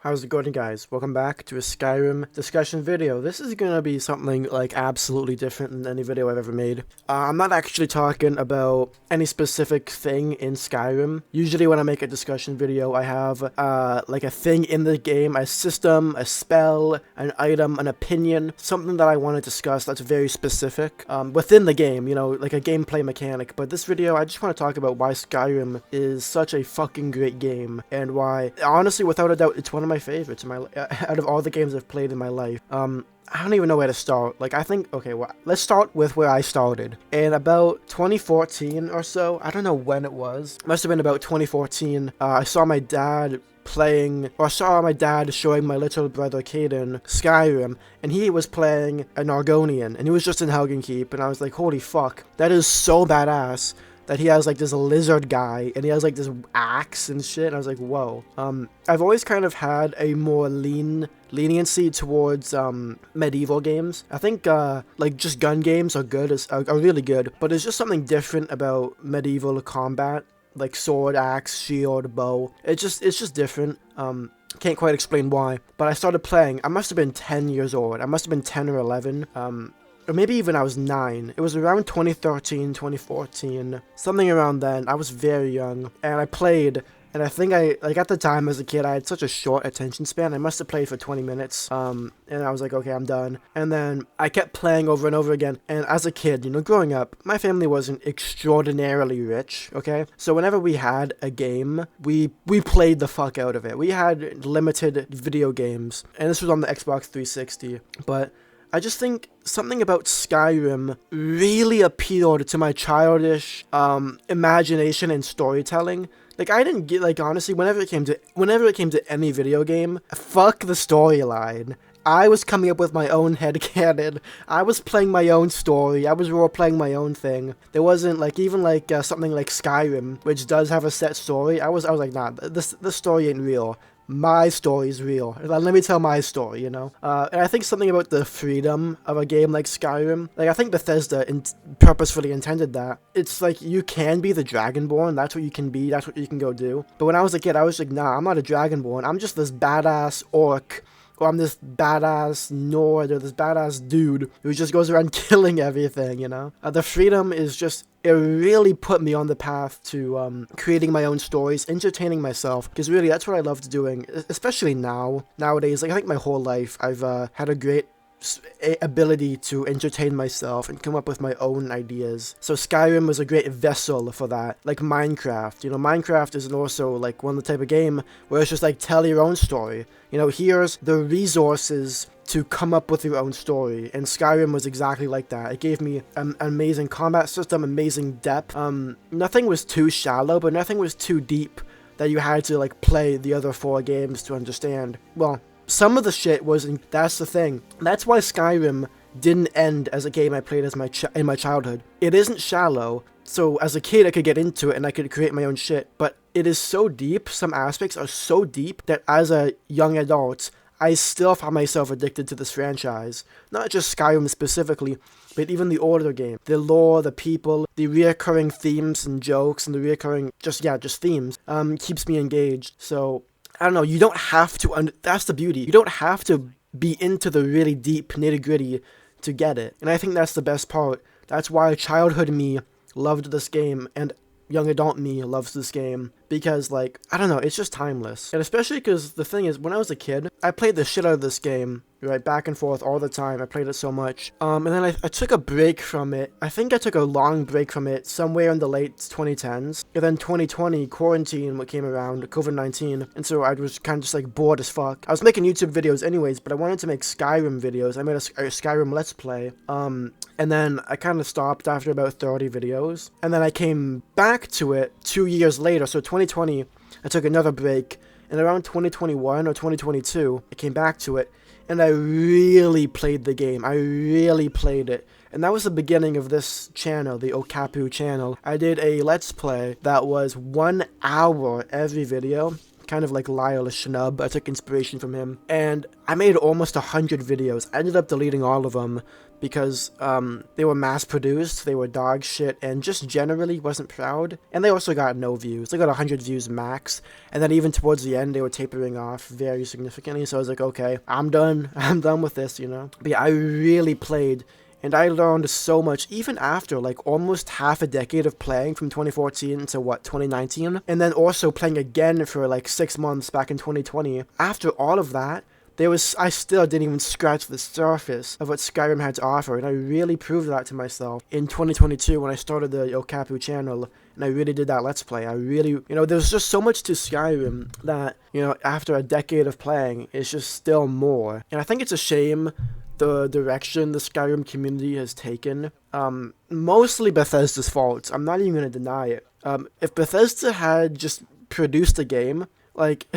How's it going, guys? Welcome back to a Skyrim discussion video. This is gonna be something like absolutely different than any video I've ever made. I'm not actually talking about any specific thing in Skyrim. Usually when I make a discussion video, I have like a thing in the game, a system, a spell, an item, an opinion, something that I want to discuss that's very specific within the game, you know, like a gameplay mechanic. But this video, I just want to talk about why Skyrim is such a fucking great game and why, honestly, without a doubt, it's one of my favorites in my out of all the games I've played in my life. I don't even know where to start. Like, I think, okay, well, let's start with where I started. In about 2014 or so, I don't know when it was. Must have been about 2014. I saw my dad playing, or I saw my dad showing my little brother Caden Skyrim, and he was playing an Argonian, and he was just in Helgen Keep, and I was like, holy fuck, that is so badass. That he has like this lizard guy and he has like this axe and shit, and I was like, whoa. I've always kind of had a more leniency towards medieval games. I think like just gun games are good, are really good, but there's just something different about medieval combat, like sword, axe, shield, bow. It's just different. Can't quite explain why, but I started playing. I must have been 10 years old. I must have been 10 or 11. Or maybe even I was 9. It was around 2013, 2014, something around then. I was very young, and I played, and I think at the time as a kid, I had such a short attention span. I must have played for 20 minutes, and I was like, okay, I'm done. And then I kept playing over and over again, and as a kid, you know, growing up, my family wasn't extraordinarily rich, okay? So whenever we had a game, we played the fuck out of it. We had limited video games, and this was on the Xbox 360, but I just think something about Skyrim really appealed to my childish imagination and storytelling. Like, I didn't get, like, honestly, whenever it came to any video game, fuck the storyline. I was coming up with my own headcanon. I was playing my own story. I was role-playing my own thing. There wasn't, like, even, like, something like Skyrim, which does have a set story. I was like, nah, this story ain't real. My story's real. Let me tell my story, you know? And I think something about the freedom of a game like Skyrim, like, I think Bethesda purposefully intended that. It's like, you can be the Dragonborn, that's what you can be, that's what you can go do. But when I was a kid, I was like, nah, I'm not a Dragonborn, I'm just this badass orc, or I'm this badass Nord, or this badass dude who just goes around killing everything, you know? The freedom is just, it really put me on the path to creating my own stories, entertaining myself, because really that's what I loved doing, especially nowadays. Like, I think my whole life I've had a great ability to entertain myself and come up with my own ideas. So Skyrim was a great vessel for that. Like Minecraft, you know, Minecraft is also like one of the type of game where it's just like, tell your own story. You know, here's the resources to come up with your own story, and Skyrim was exactly like that. It gave me an amazing combat system, amazing depth. Nothing was too shallow, but nothing was too deep that you had to like play the other 4 games to understand. Well, some of the shit wasn't. That's the thing. That's why Skyrim didn't end as a game I played as in my childhood. It isn't shallow, so as a kid I could get into it and I could create my own shit, but it is so deep, some aspects are so deep, that as a young adult, I still find myself addicted to this franchise. Not just Skyrim specifically, but even the older game. The lore, the people, the reoccurring themes and jokes, and the reoccurring, just themes, keeps me engaged. So, I don't know, you don't have to, that's the beauty. You don't have to be into the really deep nitty-gritty to get it. And I think that's the best part. That's why childhood me loved this game, and young adult me loves this game, because, like, I don't know, it's just timeless. And especially because the thing is, when I was a kid, I played the shit out of this game, right, back and forth all the time. I played it so much. And then I took a break from it. I think I took a long break from it somewhere in the late 2010s. And then 2020, quarantine what came around, COVID-19, and so I was kind of just like bored as fuck. I was making YouTube videos anyways, but I wanted to make Skyrim videos. I made a Skyrim Let's Play. And then I kind of stopped after about 30 videos. And then I came back to it 2 years later, so 2020, I took another break. And around 2021 or 2022, I came back to it, and I really played the game. I really played it. And that was the beginning of this channel, the Okapu channel. I did a Let's Play that was 1 hour every video. kind of like Lyle, shnub. I took inspiration from him, and I made almost 100 videos. I ended up deleting all of them because they were mass-produced, they were dog shit, and just generally wasn't proud. And they also got no views. They got 100 views max, and then even towards the end, they were tapering off very significantly. So I was like, okay, I'm done. I'm done with this, you know? But yeah, I really played, and I learned so much, even after like almost half a decade of playing from 2014 to 2019, and then also playing again for like 6 months back in 2020. After all of that, I still didn't even scratch the surface of what Skyrim had to offer, and I really proved that to myself in 2022 when I started the Okapu channel, and I really did that Let's Play. I really, you know, there's just so much to Skyrim that, you know, after a decade of playing, it's just still more. And I think it's a shame the direction the Skyrim community has taken. Mostly Bethesda's fault. I'm not even going to deny it. If Bethesda had just produced a game, like,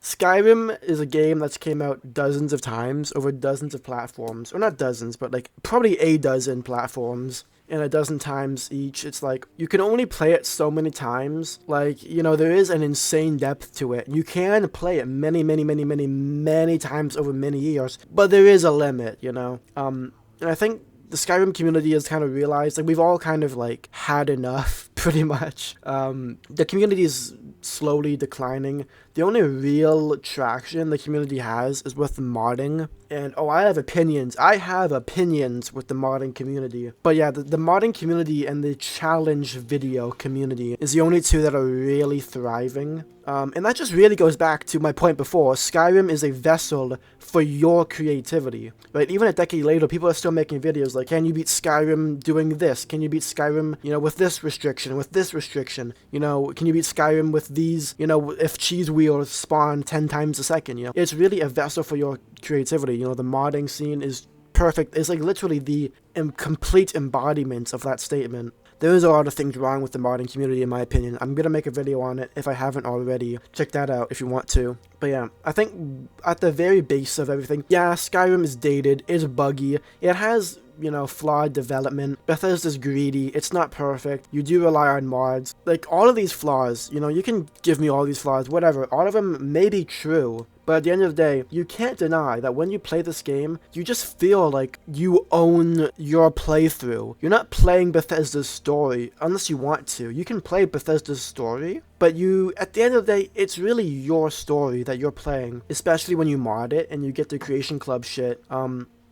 Skyrim is a game that's came out dozens of times over dozens of platforms. Or not dozens, but like probably a dozen platforms. And a dozen times each. It's like, you can only play it so many times. Like, you know, there is an insane depth to it. You can play it many, many, many, many, many times over many years. But there is a limit, you know? And I think the Skyrim community has kind of realized, like, we've all kind of, like, had enough, pretty much. The community is slowly declining. The only real traction the community has is with modding. And, oh, I have opinions. I have opinions with the modding community. But yeah, the modding community and the challenge video community is the only two that are really thriving. And that just really goes back to my point before. Skyrim is a vessel for your creativity, right? Even a decade later, people are still making videos like, can you beat Skyrim doing this? Can you beat Skyrim, you know, with this restriction, with this restriction? You know, can you beat Skyrim with these, you know, if cheese wheels spawn 10 times a second, you know? It's really a vessel for your creativity. You know, the modding scene is perfect. It's like literally the complete embodiment of that statement. There is a lot of things wrong with the modding community, in my opinion. I'm going to make a video on it if I haven't already. Check that out if you want to. But yeah, I think at the very base of everything, yeah, Skyrim is dated, it's buggy, it has, you know, flawed development. Bethesda's greedy, it's not perfect, you do rely on mods. Like, all of these flaws, you know, you can give me all these flaws, whatever, all of them may be true. But at the end of the day, you can't deny that when you play this game, you just feel like you own your playthrough. You're not playing Bethesda's story unless you want to. You can play Bethesda's story, but at the end of the day, it's really your story that you're playing. Especially when you mod it and you get the Creation Club shit.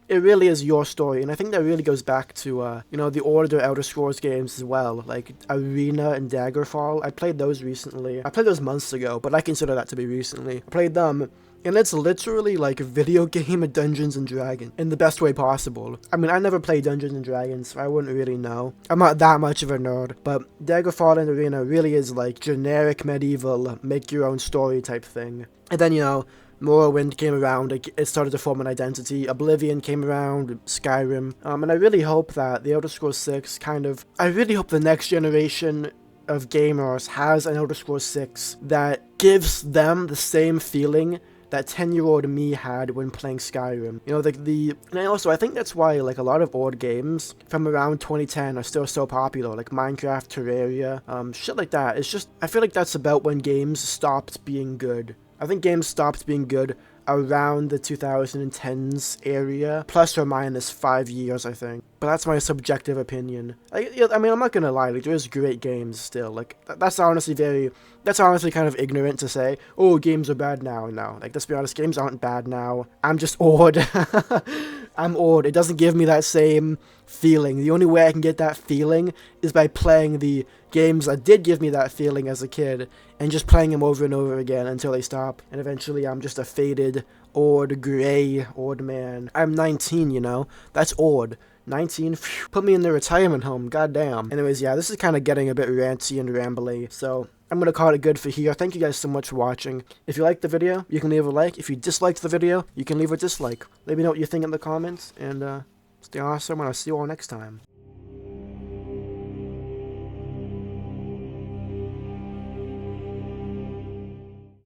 It really is your story, and I think that really goes back to, you know, the older Elder Scrolls games as well, like Arena and Daggerfall. I played those recently. I played those months ago, but I consider that to be recently. I played them, and it's literally like a video game of Dungeons and Dragons in the best way possible. I mean, I never played Dungeons and Dragons, so I wouldn't really know. I'm not that much of a nerd, but Daggerfall and Arena really is like generic medieval, make your own story type thing. And then, you know, Morrowind came around, it started to form an identity, Oblivion came around, Skyrim, and I really hope that the Elder Scrolls 6 I really hope the next generation of gamers has an Elder Scrolls 6 that gives them the same feeling that 10-year-old me had when playing Skyrim. You know, and I think that's why, like, a lot of old games from around 2010 are still so popular, like Minecraft, Terraria, shit like that. It's just, I feel like that's about when games stopped being good. I think games stopped being good around the 2010s area, plus or minus 5 years, I think. But that's my subjective opinion. I mean, I'm not gonna lie, like, there's great games still. Like, that's honestly kind of ignorant to say, oh, games are bad now. No, like, let's be honest, games aren't bad now. I'm just old. I'm old. It doesn't give me that same feeling. The only way I can get that feeling is by playing the games that did give me that feeling as a kid, and just playing them over and over again until they stop, and eventually I'm just a faded, old, grey, old man. I'm 19, you know? That's old. 19, phew, put me in the retirement home, goddamn. Anyways, yeah, this is kind of getting a bit ranty and rambly, so I'm gonna call it good for here. Thank you guys so much for watching. If you liked the video, you can leave a like. If you disliked the video, you can leave a dislike. Let me know what you think in the comments, and stay awesome, and I'll see you all next time.